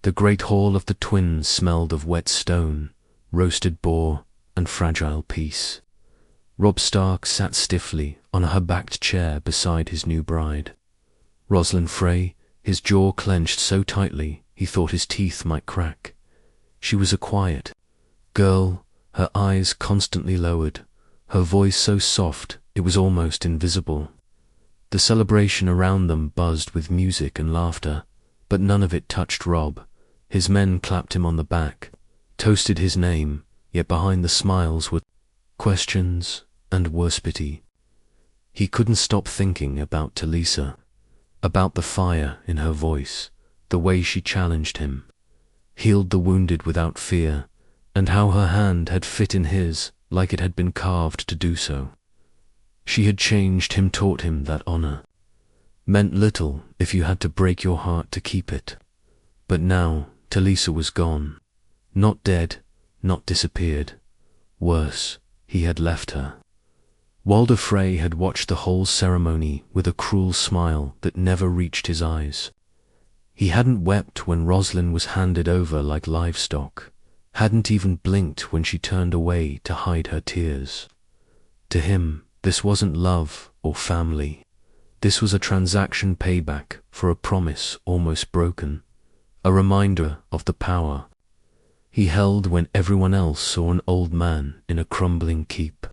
The great hall of the twins smelled of wet stone, roasted boar, and fragile peace. Robb Stark sat stiffly on a her-backed chair beside his new bride. Rosalind Frey, his jaw clenched so tightly he thought his teeth might crack. She was a quiet girl, her eyes constantly lowered, her voice so soft it was almost invisible. The celebration around them buzzed with music and laughter, but none of it touched Robb. His men clapped him on the back, toasted his name, yet behind the smiles were questions and worse pity. He couldn't stop thinking about Talisa, about the fire in her voice, the way she challenged him, healed the wounded without fear, and how her hand had fit in his like it had been carved to do so. She had changed him, taught him that honor meant little if you had to break your heart to keep it. But now Talisa was gone, not dead, not disappeared. Worse, he had left her. Walder Frey had watched the whole ceremony with a cruel smile that never reached his eyes. He hadn't wept when Rosalind was handed over like livestock, hadn't even blinked when she turned away to hide her tears. To him, this wasn't love or family. This was a transaction payback for a promise almost broken, a reminder of the power he held when everyone else saw an old man in a crumbling keep.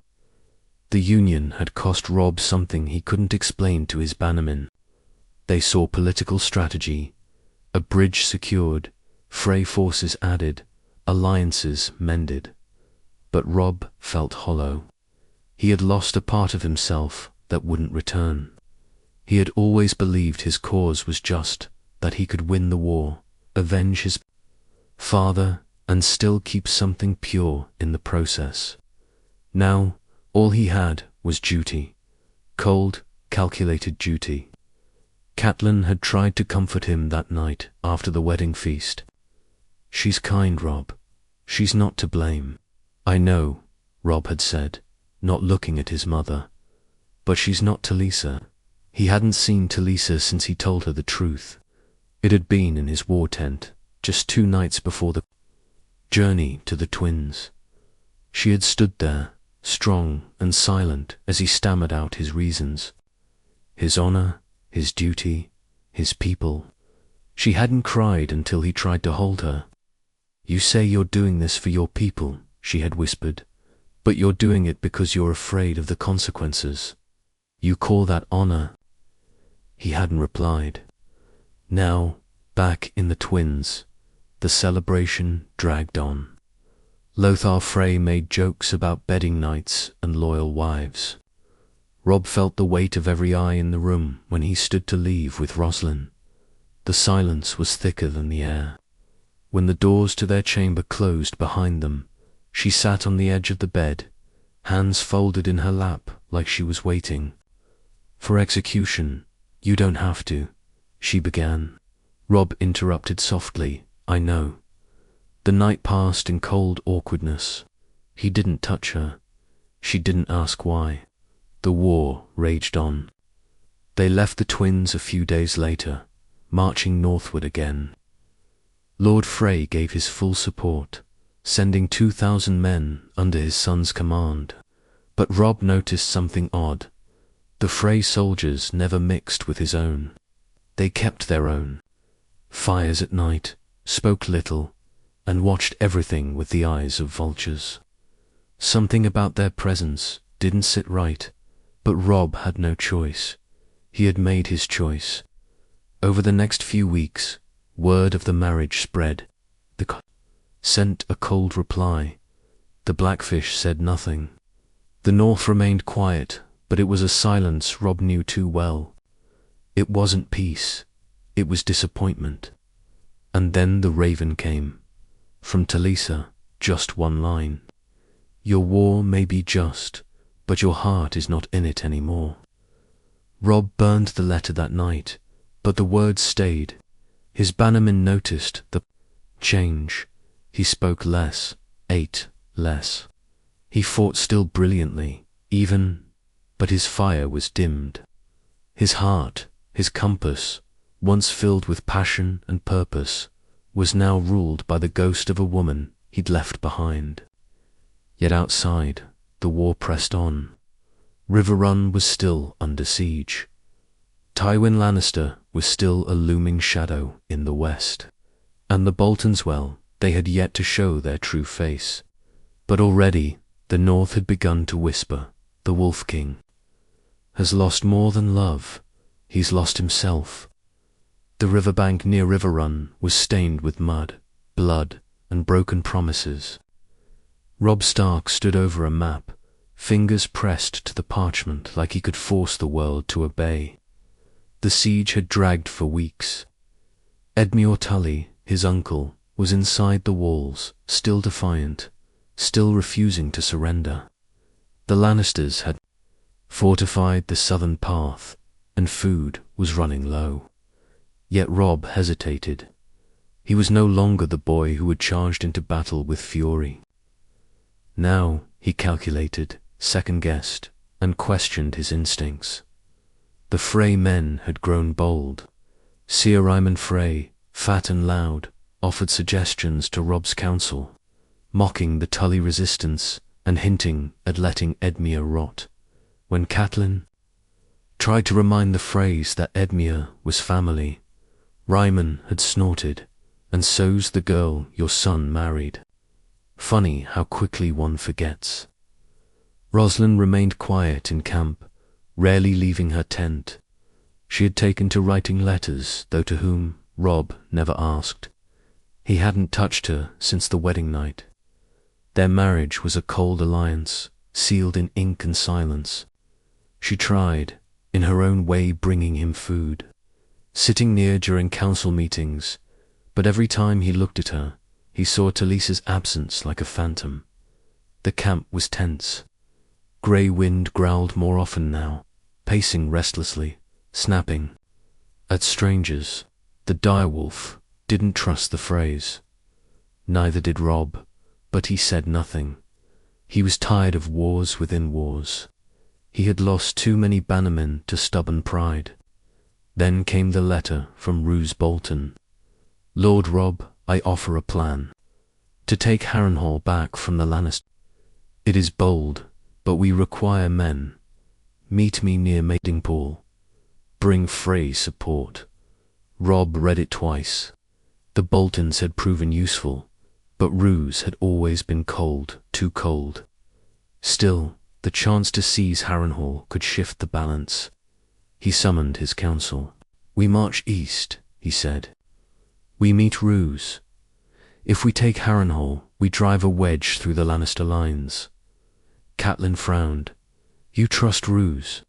The union had cost Robb something he couldn't explain to his bannermen. They saw political strategy, a bridge secured, Frey forces added, alliances mended. But Robb felt hollow. He had lost a part of himself that wouldn't return. He had always believed his cause was just, that he could win the war, avenge his father, and still keep something pure in the process. Now, all he had was duty. Cold, calculated duty. Catelyn had tried to comfort him that night after the wedding feast. "She's kind, Robb. She's not to blame." "I know," Robb had said, not looking at his mother. "But she's not Talisa." He hadn't seen Talisa since he told her the truth. It had been in his war tent, just 2 nights before the journey to the twins. She had stood there, strong and silent, as he stammered out his reasons. His honor, his duty, his people. She hadn't cried until he tried to hold her. "You say you're doing this for your people," she had whispered, "but you're doing it because you're afraid of the consequences. You call that honor?" He hadn't replied. Now, back in the twins, the celebration dragged on. Lothar Frey made jokes about bedding nights and loyal wives. Robb felt the weight of every eye in the room when he stood to leave with Rosalind. The silence was thicker than the air. When the doors to their chamber closed behind them, she sat on the edge of the bed, hands folded in her lap like she was waiting. "For execution, you don't have to," she began. Robb interrupted softly, "I know." The night passed in cold awkwardness. He didn't touch her. She didn't ask why. The war raged on. They left the twins a few days later, marching northward again. Lord Frey gave his full support, sending 2,000 men under his son's command. But Robb noticed something odd. The Frey soldiers never mixed with his own. They kept their own fires at night, spoke little, and watched everything with the eyes of vultures. Something about their presence didn't sit right, but Robb had no choice. He had made his choice. Over the next few weeks, word of the marriage spread. The sent a cold reply. The Blackfish said nothing. The North remained quiet, but it was a silence Robb knew too well. It wasn't peace, it was disappointment. And then the raven came. From Talisa, just one line. "Your war may be just, but your heart is not in it anymore." Robb burned the letter that night, but the words stayed. His bannermen noticed the change. He spoke less, ate less. He fought still brilliantly, but his fire was dimmed. His heart, his compass, once filled with passion and purpose, was now ruled by the ghost of a woman he'd left behind. Yet outside, the war pressed on. Riverrun was still under siege. Tywin Lannister was still a looming shadow in the west. And the Boltons, well, they had yet to show their true face. But already, the North had begun to whisper, the Wolf King has lost more than love. He's lost himself. The riverbank near Riverrun was stained with mud, blood, and broken promises. Robb Stark stood over a map, fingers pressed to the parchment like he could force the world to obey. The siege had dragged for weeks. Edmure Tully, his uncle, was inside the walls, still defiant, still refusing to surrender. The Lannisters had fortified the southern path, and food was running low. Yet Robb hesitated. He was no longer the boy who had charged into battle with fury. Now he calculated, second-guessed, and questioned his instincts. The Frey men had grown bold. Ser Ryman Frey, fat and loud, offered suggestions to Robb's council, mocking the Tully resistance and hinting at letting Edmure rot. When Catelyn tried to remind the Freys that Edmure was family, Ryman had snorted, "And so's the girl your son married." Funny how quickly one forgets. Rosalind remained quiet in camp, rarely leaving her tent. She had taken to writing letters, though to whom, Robb never asked. He hadn't touched her since the wedding night. Their marriage was a cold alliance, sealed in ink and silence. She tried, in her own way, bringing him food, sitting near during council meetings, but every time he looked at her, he saw Talisa's absence like a phantom. The camp was tense. Grey wind growled more often now, pacing restlessly, snapping at strangers. The direwolf didn't trust the Freys. Neither did Robb, but he said nothing. He was tired of wars within wars. He had lost too many bannermen to stubborn pride. Then came the letter from Roose Bolton. "Lord Robb, I offer a plan. To take Harrenhal back from the Lannisters. It is bold, but we require men. Meet me near Matingpool. Bring Frey support." Robb read it twice. The Boltons had proven useful, but Roose had always been cold, too cold. Still, the chance to seize Harrenhal could shift the balance. He summoned his council. "We march east," he said. "We meet Roose. If we take Harrenhal, we drive a wedge through the Lannister lines." Catelyn frowned. "You trust Roose?"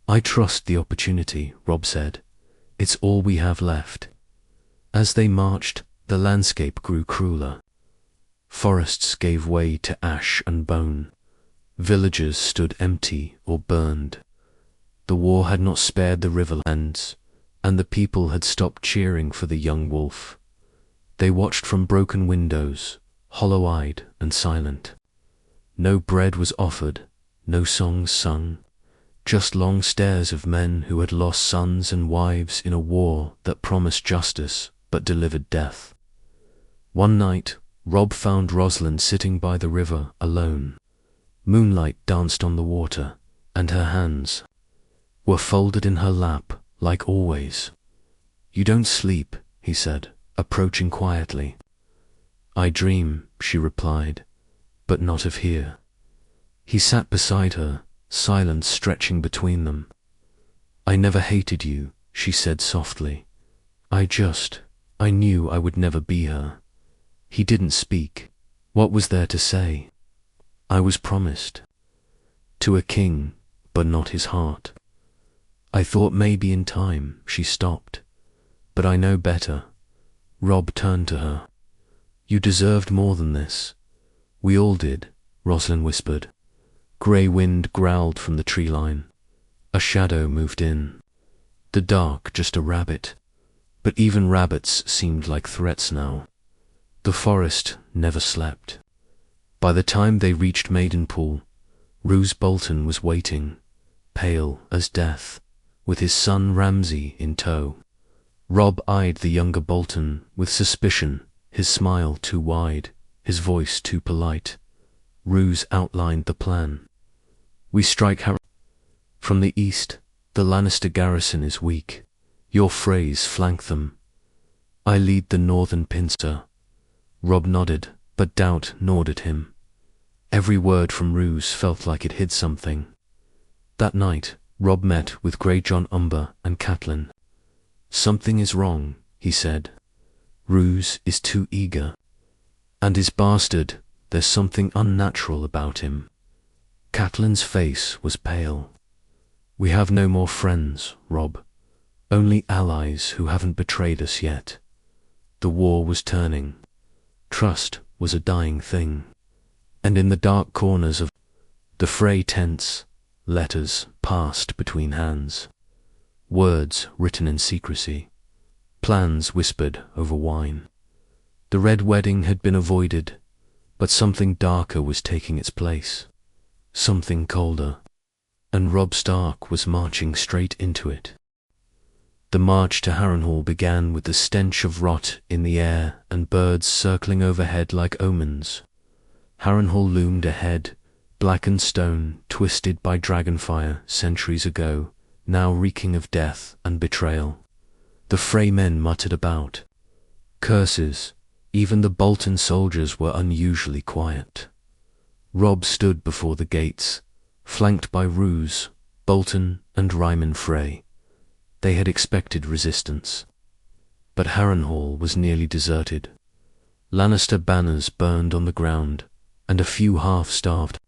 "I trust the opportunity," Robb said. "It's all we have left." As they marched, the landscape grew crueler. Forests gave way to ash and bone. Villages stood empty or burned. The war had not spared the riverlands, and the people had stopped cheering for the young wolf. They watched from broken windows, hollow-eyed and silent. No bread was offered, no songs sung, just long stares of men who had lost sons and wives in a war that promised justice but delivered death. One night, Robb found Rosalind sitting by the river alone. Moonlight danced on the water, and her hands were folded in her lap, like always. "You don't sleep," he said, approaching quietly. "I dream," she replied, "but not of here." He sat beside her, silence stretching between them. "I never hated you," she said softly. I knew I would never be her." He didn't speak. What was there to say? "I was promised. To a king, but not his heart. I thought maybe in time," she stopped. "But I know better." Robb turned to her. "You deserved more than this." "We all did," Rosalind whispered. Grey wind growled from the tree line. A shadow moved in. The dark, just a rabbit. But even rabbits seemed like threats now. The forest never slept. By the time they reached Maidenpool, Roose Bolton was waiting, pale as death, with his son Ramsay in tow. Robb eyed the younger Bolton with suspicion, his smile too wide, his voice too polite. Roose outlined the plan. We strike Harrenhal. From the east, the Lannister garrison is weak. Your Freys flank them. I lead the northern pincer. Robb nodded, but doubt gnawed at him. Every word from Roose felt like it hid something. That night, Robb met with Grey Jon Umber and Catelyn. Something is wrong, he said. Roose is too eager. And his bastard, there's something unnatural about him. Catelyn's face was pale. We have no more friends, Robb. Only allies who haven't betrayed us yet. The war was turning. Trust was a dying thing. And in the dark corners of the Frey tents, letters passed between hands. Words written in secrecy. Plans whispered over wine. The red wedding had been avoided, but something darker was taking its place. Something colder. And Robb Stark was marching straight into it. The march to Harrenhal began with the stench of rot in the air and birds circling overhead like omens. Harrenhal loomed ahead, blackened stone, twisted by dragonfire centuries ago, now reeking of death and betrayal. The Frey men muttered about. Curses. Even the Bolton soldiers were unusually quiet. Robb stood before the gates, flanked by Roose, Bolton, and Ryman Frey. They had expected resistance. But Harrenhal was nearly deserted. Lannister banners burned on the ground, and a few half-starved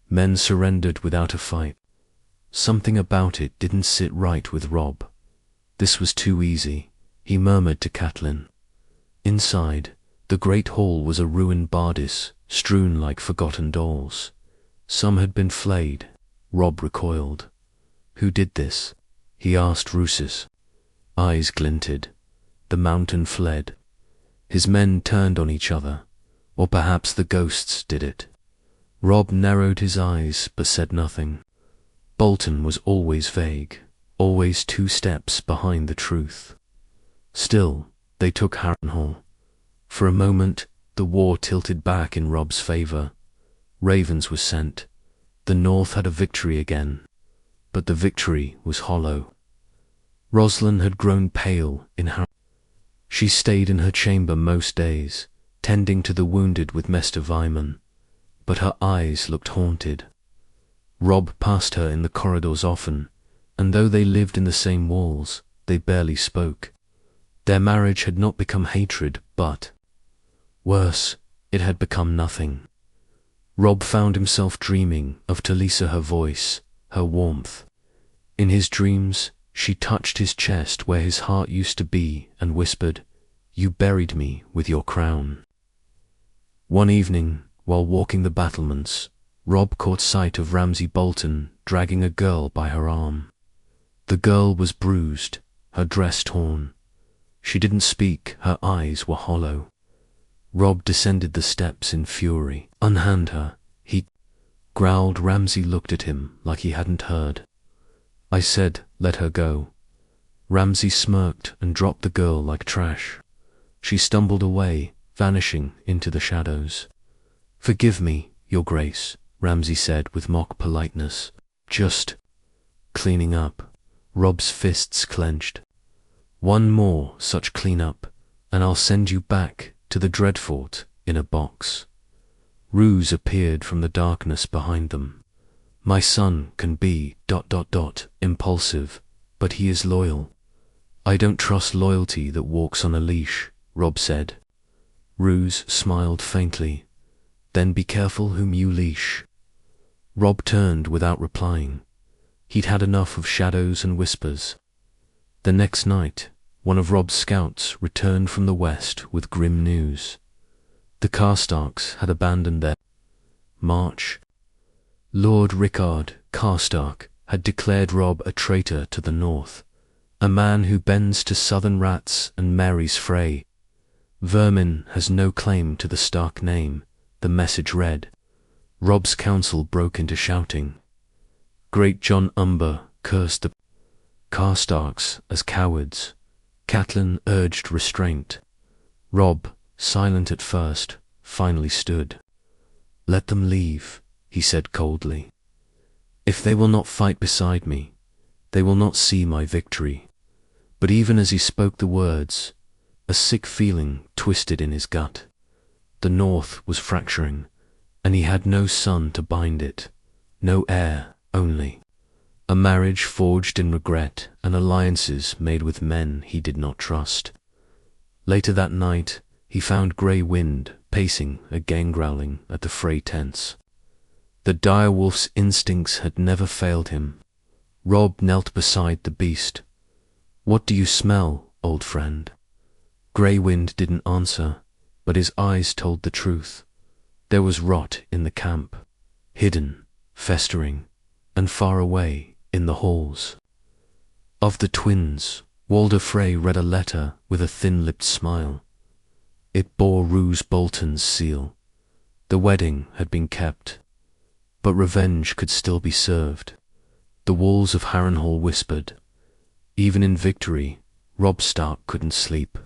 men surrendered without a fight. Something about it didn't sit right with Robb. This was too easy, he murmured to Catelyn. Inside, the great hall was a ruined bardis, strewn like forgotten dolls. Some had been flayed. Robb recoiled. Who did this? He asked Rooses. Eyes glinted. The mountain fled. His men turned on each other, or perhaps the ghosts did it. Robb narrowed his eyes but said nothing. Bolton was always vague, always 2 steps behind the truth. Still, they took Harrenhal. For a moment, the war tilted back in Robb's favor. Ravens were sent. The North had a victory again. But the victory was hollow. Roslyn had grown pale in Harrenhal. She stayed in her chamber most days, tending to the wounded with Mester Vyman, but her eyes looked haunted. Robb passed her in the corridors often, and though they lived in the same walls, they barely spoke. Their marriage had not become hatred, but, worse, it had become nothing. Robb found himself dreaming of Talisa, her voice, her warmth. In his dreams, she touched his chest where his heart used to be and whispered, "You buried me with your crown." One evening, while walking the battlements, Robb caught sight of Ramsay Bolton dragging a girl by her arm. The girl was bruised, her dress torn. She didn't speak, her eyes were hollow. Robb descended the steps in fury. "Unhand her," he growled. Ramsay looked at him like he hadn't heard. "I said, let her go." Ramsay smirked and dropped the girl like trash. She stumbled away, vanishing into the shadows. "Forgive me, Your Grace," Ramsay said with mock politeness. "Just cleaning up." Robb's fists clenched. "One more such clean-up, and I'll send you back to the Dreadfort in a box." Roose appeared from the darkness behind them. "My son can be ... impulsive, but he is loyal." "I don't trust loyalty that walks on a leash," Robb said. Roose smiled faintly. "Then be careful whom you leash." Robb turned without replying. He'd had enough of shadows and whispers. The next night, one of Robb's scouts returned from the west with grim news. The Karstarks had abandoned their march. Lord Rickard Karstark had declared Robb a traitor to the north, a man who bends to southern rats and marries Frey. "Vermin has no claim to the Stark name," the message read. Robb's council broke into shouting. Great Jon Umber cursed the Karstarks as cowards. Catelyn urged restraint. Robb, silent at first, finally stood. "Let them leave," he said coldly. "If they will not fight beside me, they will not see my victory." But even as he spoke the words, a sick feeling twisted in his gut. The North was fracturing, and he had no son to bind it, no heir only. A marriage forged in regret and alliances made with men he did not trust. Later that night, he found Grey Wind pacing again growling at the Frey tents. The direwolf's instincts had never failed him. Robb knelt beside the beast. "What do you smell, old friend?" Grey Wind didn't answer, but his eyes told the truth. There was rot in the camp, hidden, festering, and far away in the halls. Of the twins, Walder Frey read a letter with a thin-lipped smile. It bore Roose Bolton's seal. The wedding had been kept, but revenge could still be served. The walls of Harrenhal whispered. Even in victory, Robb Stark couldn't sleep.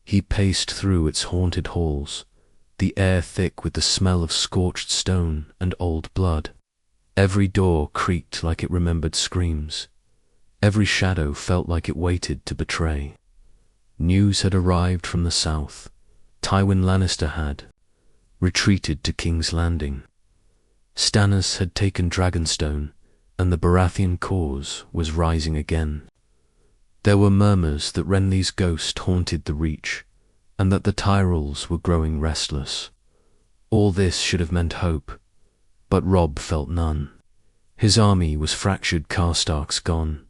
He paced through its haunted halls, the air thick with the smell of scorched stone and old blood. Every door creaked like it remembered screams. Every shadow felt like it waited to betray. News had arrived from the south. Tywin Lannister had retreated to King's Landing. Stannis had taken Dragonstone, and the Baratheon cause was rising again. There were murmurs that Renly's ghost haunted the Reach, and that the Tyrells were growing restless. All this should have meant hope, but Robb felt none. His army was fractured Karstarks gone,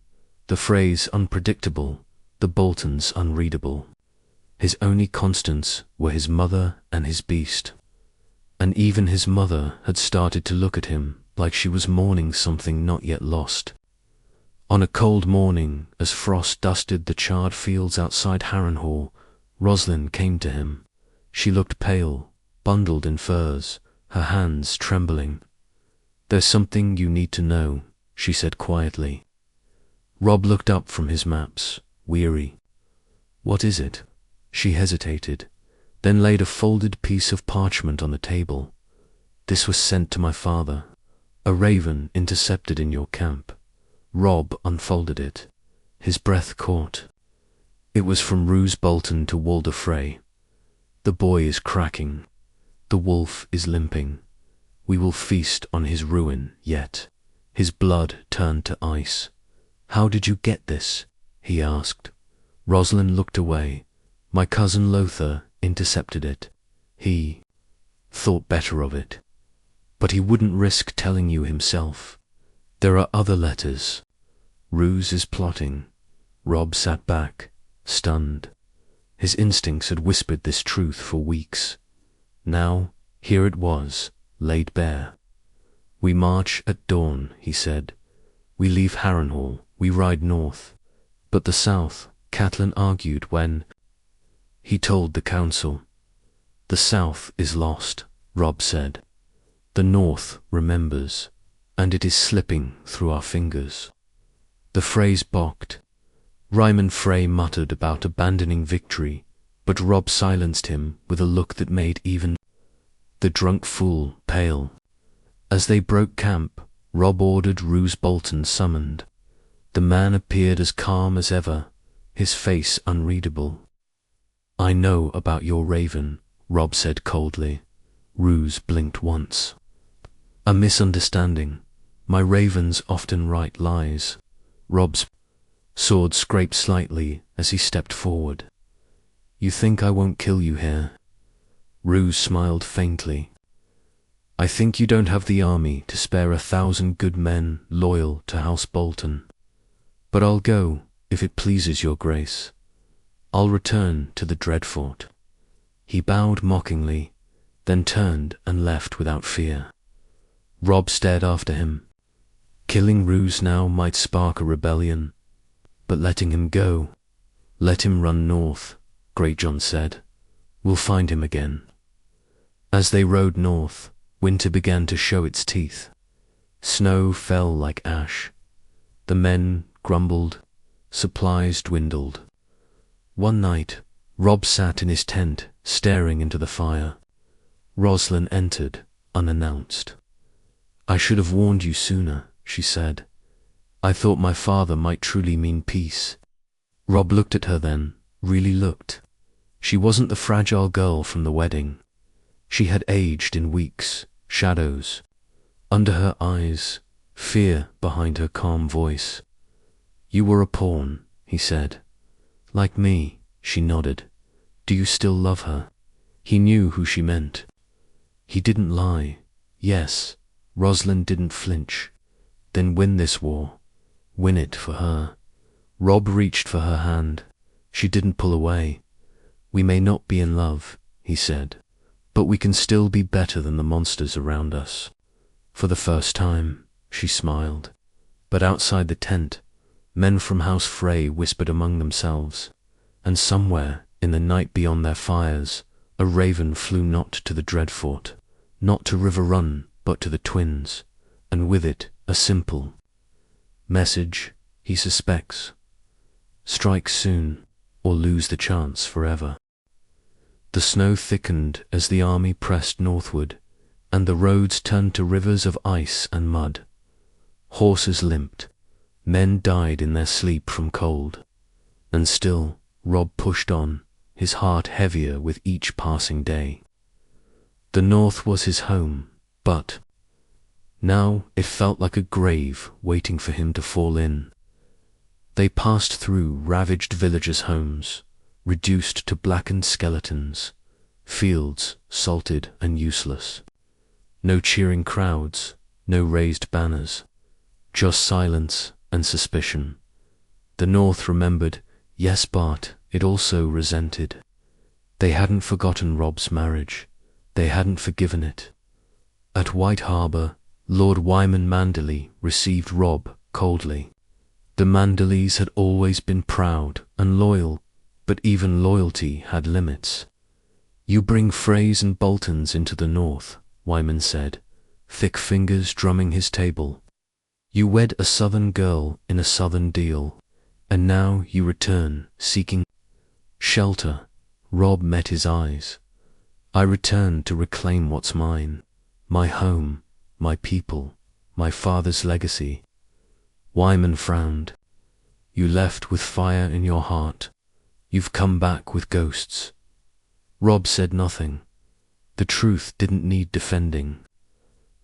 the Freys unpredictable, the Boltons unreadable. His only constants were his mother and his beast. And even his mother had started to look at him like she was mourning something not yet lost. On a cold morning, as frost dusted the charred fields outside Harrenhal, Roslyn came to him. She looked pale, bundled in furs, her hands trembling. "There's something you need to know," she said quietly. Robb looked up from his maps, weary. "What is it?" She hesitated, then laid a folded piece of parchment on the table. "This was sent to my father. A raven intercepted in your camp." Robb unfolded it. His breath caught. It was from Roose Bolton to Walder Frey. "The boy is cracking. The wolf is limping. We will feast on his ruin yet." His blood turned to ice. "How did you get this?" he asked. Roslyn looked away. "My cousin Lothar intercepted it. He thought better of it. But he wouldn't risk telling you himself. There are other letters. Roose is plotting." Robb sat back, stunned. His instincts had whispered this truth for weeks. Now, here it was, laid bare. "We march at dawn," he said. "We leave Harrenhal, we ride north. But the south," Catelyn argued when he told the council. "The south is lost," Robb said. "The north remembers, and it is slipping through our fingers." The Freys balked. Ryman Frey muttered about abandoning victory, but Robb silenced him with a look that made even the drunk fool pale. As they broke camp, Robb ordered Roose Bolton summoned. The man appeared as calm as ever, his face unreadable. "I know about your raven," Robb said coldly. Roose blinked once. "A misunderstanding. My ravens often write lies." Robb's sword scraped slightly as he stepped forward. "You think I won't kill you here?" Roose smiled faintly. "I think you don't have the army to spare 1,000 good men loyal to House Bolton. But I'll go, if it pleases your grace. I'll return to the Dreadfort." He bowed mockingly, then turned and left without fear. Robb stared after him. Killing Roose now might spark a rebellion, but letting him go, "Let him run north," Greatjon said. "We'll find him again." As they rode north, winter began to show its teeth. Snow fell like ash. The men grumbled, supplies dwindled. One night, Robb sat in his tent, staring into the fire. Rosalind entered, unannounced. "I should have warned you sooner," she said. "I thought my father might truly mean peace." Robb looked at her then, really looked. She wasn't the fragile girl from the wedding. She had aged in weeks, shadows. Under her eyes, fear behind her calm voice. "You were a pawn," he said. "Like me," she nodded. "Do you still love her?" He knew who she meant. He didn't lie. Yes, Rosalind didn't flinch. Then win this war. Win it for her. Robb reached for her hand. She didn't pull away. "We may not be in love," he said, "but we can still be better than the monsters around us." For the first time, she smiled. But outside the tent, men from House Frey whispered among themselves, and somewhere in the night beyond their fires, a raven flew not to the Dreadfort, not to River Run, but to the twins, and with it a simple message: he suspects. Strike soon, or lose the chance forever. The snow thickened as the army pressed northward, and the roads turned to rivers of ice and mud. Horses limped. Men died in their sleep from cold. And still, Robb pushed on, his heart heavier with each passing day. The north was his home, but now it felt like a grave waiting for him to fall in. They passed through ravaged villagers' homes, reduced to blackened skeletons, fields salted and useless. No cheering crowds, no raised banners, just silence and suspicion. The North remembered, yes, but it also resented. They hadn't forgotten Robb's marriage. They hadn't forgiven it. At White Harbour, Lord Wyman Manderley received Robb coldly. The Manderleys had always been proud and loyal, but even loyalty had limits. "You bring Freys and Boltons into the North," Wyman said, thick fingers drumming his table. "You wed a southern girl in a southern deal, and now you return, seeking shelter." Robb met his eyes. "I return to reclaim what's mine, my home, my people, my father's legacy." Wyman frowned. "You left with fire in your heart. You've come back with ghosts." Robb said nothing. The truth didn't need defending.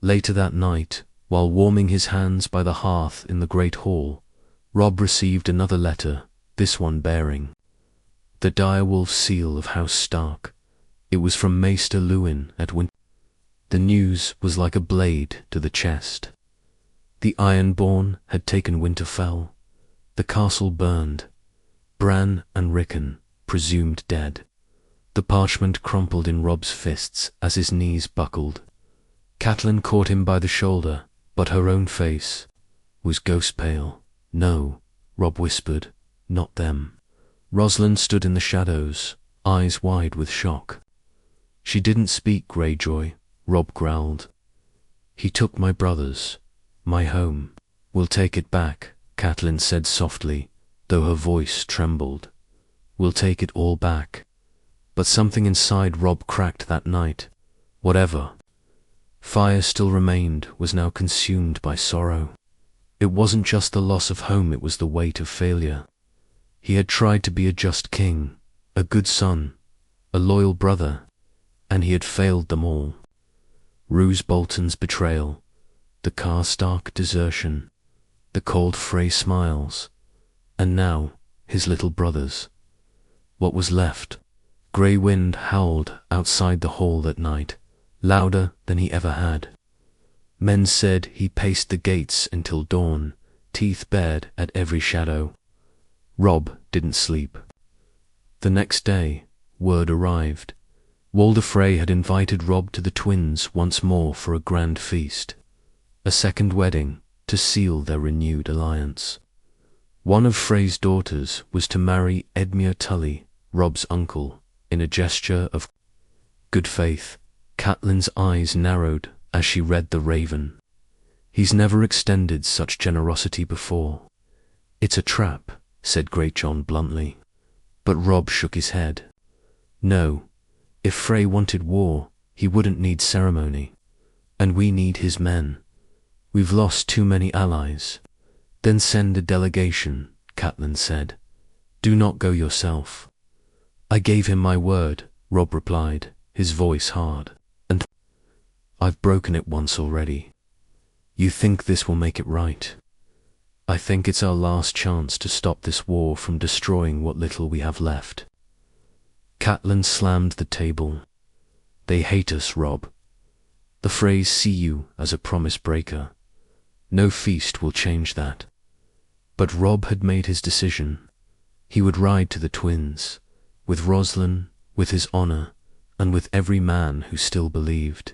Later that night, while warming his hands by the hearth in the great hall, Robb received another letter, this one bearing the direwolf seal of House Stark. It was from Maester Lewin at Winter. The news was like a blade to the chest. The Ironborn had taken Winterfell. The castle burned. Bran and Rickon presumed dead. The parchment crumpled in Robb's fists as his knees buckled. Catelyn caught him by the shoulder, but her own face was ghost pale. "No," Robb whispered, "not them." Rosalind stood in the shadows, eyes wide with shock. "She didn't speak, Greyjoy," Robb growled. "He took my brothers, my home." "We'll take it back," Catelyn said softly, though her voice trembled. "We'll take it all back." But something inside Robb cracked that night. Whatever fire still remained was now consumed by sorrow. It wasn't just the loss of home, it was the weight of failure. He had tried to be a just king, a good son, a loyal brother, and he had failed them all. Roose Bolton's betrayal, the Karstark desertion, the cold Frey smiles, and now his little brothers. What was left? Grey wind howled outside the hall that night, louder than he ever had. Men said he paced the gates until dawn, teeth bared at every shadow. Robb didn't sleep. The next day, word arrived. Walder Frey had invited Robb to the twins once more for a grand feast, a second wedding to seal their renewed alliance. One of Frey's daughters was to marry Edmure Tully, Robb's uncle, in a gesture of good faith. Catelyn's eyes narrowed as she read the raven. He's never extended such generosity before. It's a trap, said Greatjon bluntly. But Robb shook his head. No, if Frey wanted war, he wouldn't need ceremony. And we need his men. We've lost too many allies. Then send a delegation, Catelyn said. Do not go yourself. I gave him my word, Robb replied, his voice hard. And I've broken it once already. You think this will make it right? I think it's our last chance to stop this war from destroying what little we have left. Catelyn slammed the table. They hate us, Robb. The Freys see you as a promise breaker. No feast will change that. But Robb had made his decision. He would ride to the twins, with Roslin, with his honor, and with every man who still believed.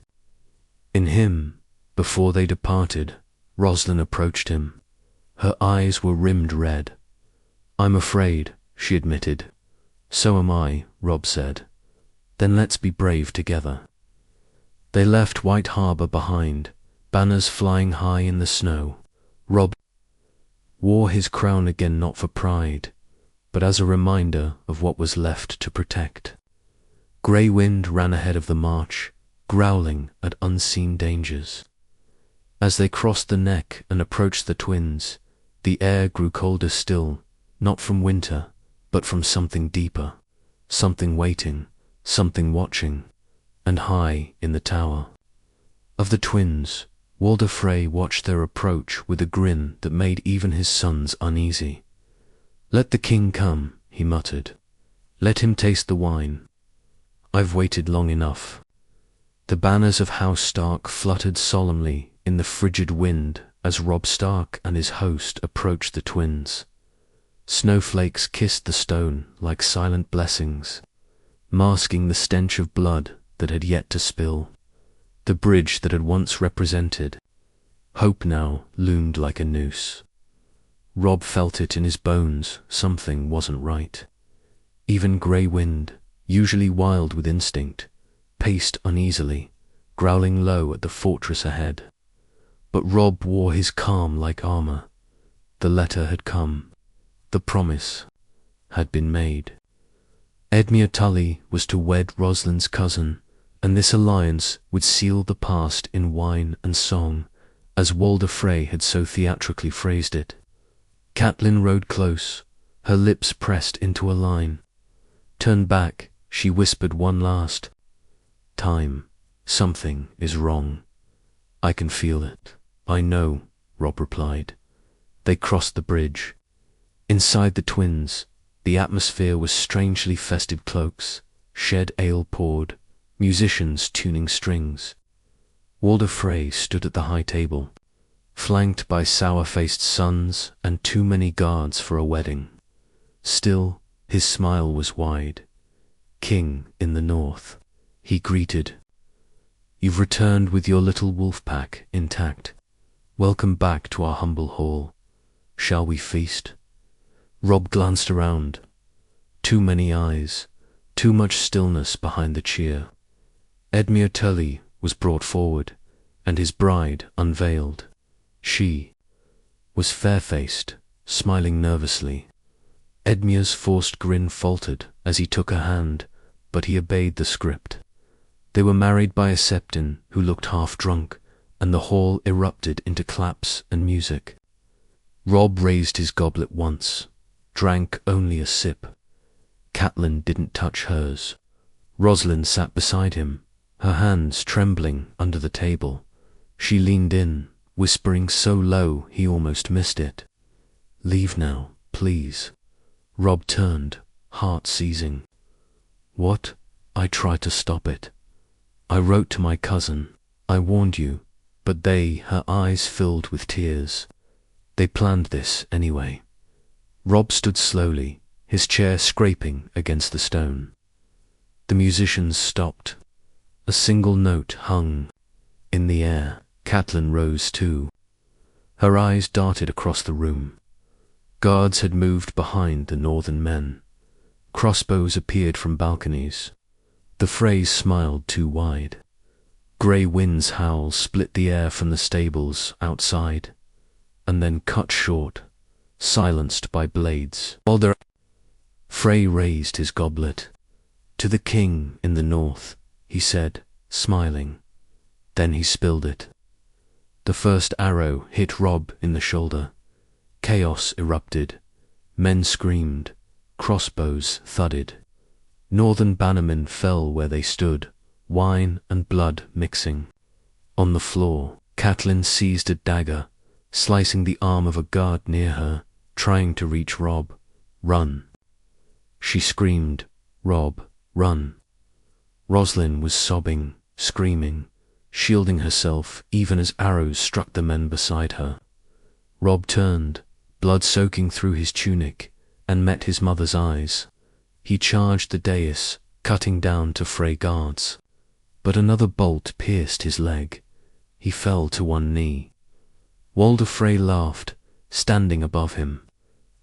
In him, before they departed, Roslin approached him. Her eyes were rimmed red. I'm afraid, she admitted. So am I, Robb said. Then let's be brave together. They left White Harbor behind, banners flying high in the snow. Robb wore his crown again, not for pride, but as a reminder of what was left to protect. Grey Wind ran ahead of the march, growling at unseen dangers. As they crossed the neck and approached the twins, the air grew colder still, not from winter, but from something deeper, something waiting, something watching, and high in the tower. Of the twins, Walder Frey watched their approach with a grin that made even his sons uneasy. Let the king come, he muttered. Let him taste the wine. I've waited long enough. The banners of House Stark fluttered solemnly in the frigid wind as Robb Stark and his host approached the twins. Snowflakes kissed the stone like silent blessings, masking the stench of blood that had yet to spill. The bridge that had once represented hope now loomed like a noose. Robb felt it in his bones. Something wasn't right. Even Grey Wind, usually wild with instinct, paced uneasily, growling low at the fortress ahead. But Robb wore his calm like armor. The letter had come. The promise had been made. Edmure Tully was to wed Roslin's cousin, and this alliance would seal the past in wine and song, as Walder Frey had so theatrically phrased it. Catelyn rode close, her lips pressed into a line. Turn back, she whispered one last time. Something is wrong. I can feel it. I know, Robb replied. They crossed the bridge. Inside the twins, the atmosphere was strangely festive. Cloaks, shed ale poured, musicians tuning strings. Walder Frey stood at the high table, flanked by sour-faced sons and too many guards for a wedding. Still, his smile was wide. King in the north, he greeted. You've returned with your little wolf pack intact. Welcome back to our humble hall. Shall we feast? Robb glanced around. Too many eyes, too much stillness behind the cheer. Edmure Tully was brought forward, and his bride unveiled. She was fair-faced, smiling nervously. Edmure's forced grin faltered as he took her hand, but he obeyed the script. They were married by a septon who looked half-drunk, and the hall erupted into claps and music. Robb raised his goblet once, drank only a sip. Catelyn didn't touch hers. Roslin sat beside him, her hands trembling under the table. She leaned in, whispering so low he almost missed it. Leave now, please. Robb turned, heart seizing. What? I tried to stop it. I wrote to my cousin. I warned you, but they, her eyes filled with tears. They planned this anyway. Robb stood slowly, his chair scraping against the stone. The musicians stopped. A single note hung in the air. Catelyn rose too. Her eyes darted across the room. Guards had moved behind the northern men. Crossbows appeared from balconies. The Freys smiled too wide. Grey Wind's howl split the air from the stables outside, and then cut short, silenced by blades. Frey raised his goblet. "To the king in the north," he said, smiling. Then he spilled it. The first arrow hit Robb in the shoulder. Chaos erupted. Men screamed. Crossbows thudded. Northern bannermen fell where they stood, wine and blood mixing. On the floor, Catelyn seized a dagger, slicing the arm of a guard near her, trying to reach Robb. "Run!" She screamed, "Robb, run!" Roslin was sobbing, screaming, shielding herself even as arrows struck the men beside her. Robb turned, blood soaking through his tunic, and met his mother's eyes. He charged the dais, cutting down to Frey guards. But another bolt pierced his leg. He fell to one knee. Walder Frey laughed, standing above him.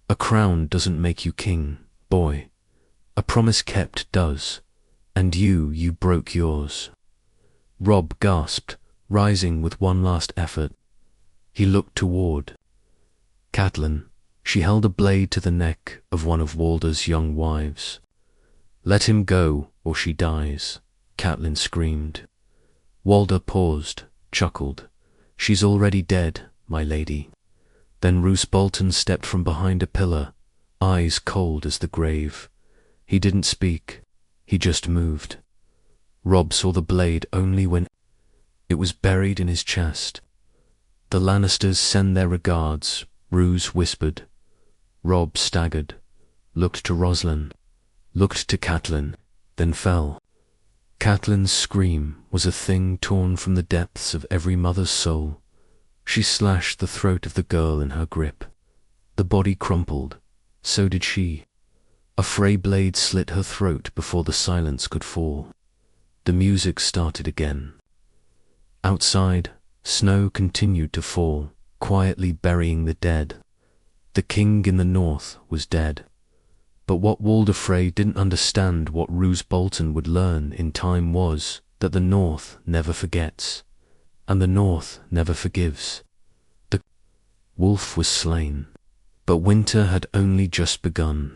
"A crown doesn't make you king, boy. A promise kept does. And you broke yours." Robb gasped, rising with one last effort. He looked toward Catelyn. She held a blade to the neck of one of Walder's young wives. "Let him go, or she dies," Catelyn screamed. Walder paused, chuckled. "She's already dead, my lady." Then Roose Bolton stepped from behind a pillar, eyes cold as the grave. He didn't speak, he just moved. Robb saw the blade only when it was buried in his chest. "The Lannisters send their regards," Roose whispered. Robb staggered, looked to Roslin, looked to Catelyn, then fell. Catelyn's scream was a thing torn from the depths of every mother's soul. She slashed the throat of the girl in her grip. The body crumpled. So did she. A Frey blade slit her throat before the silence could fall. The music started again. Outside, snow continued to fall, quietly burying the dead. The king in the north was dead. But what Walder Frey didn't understand, what Roose Bolton would learn in time, was that the north never forgets, and the north never forgives. The wolf was slain, but winter had only just begun.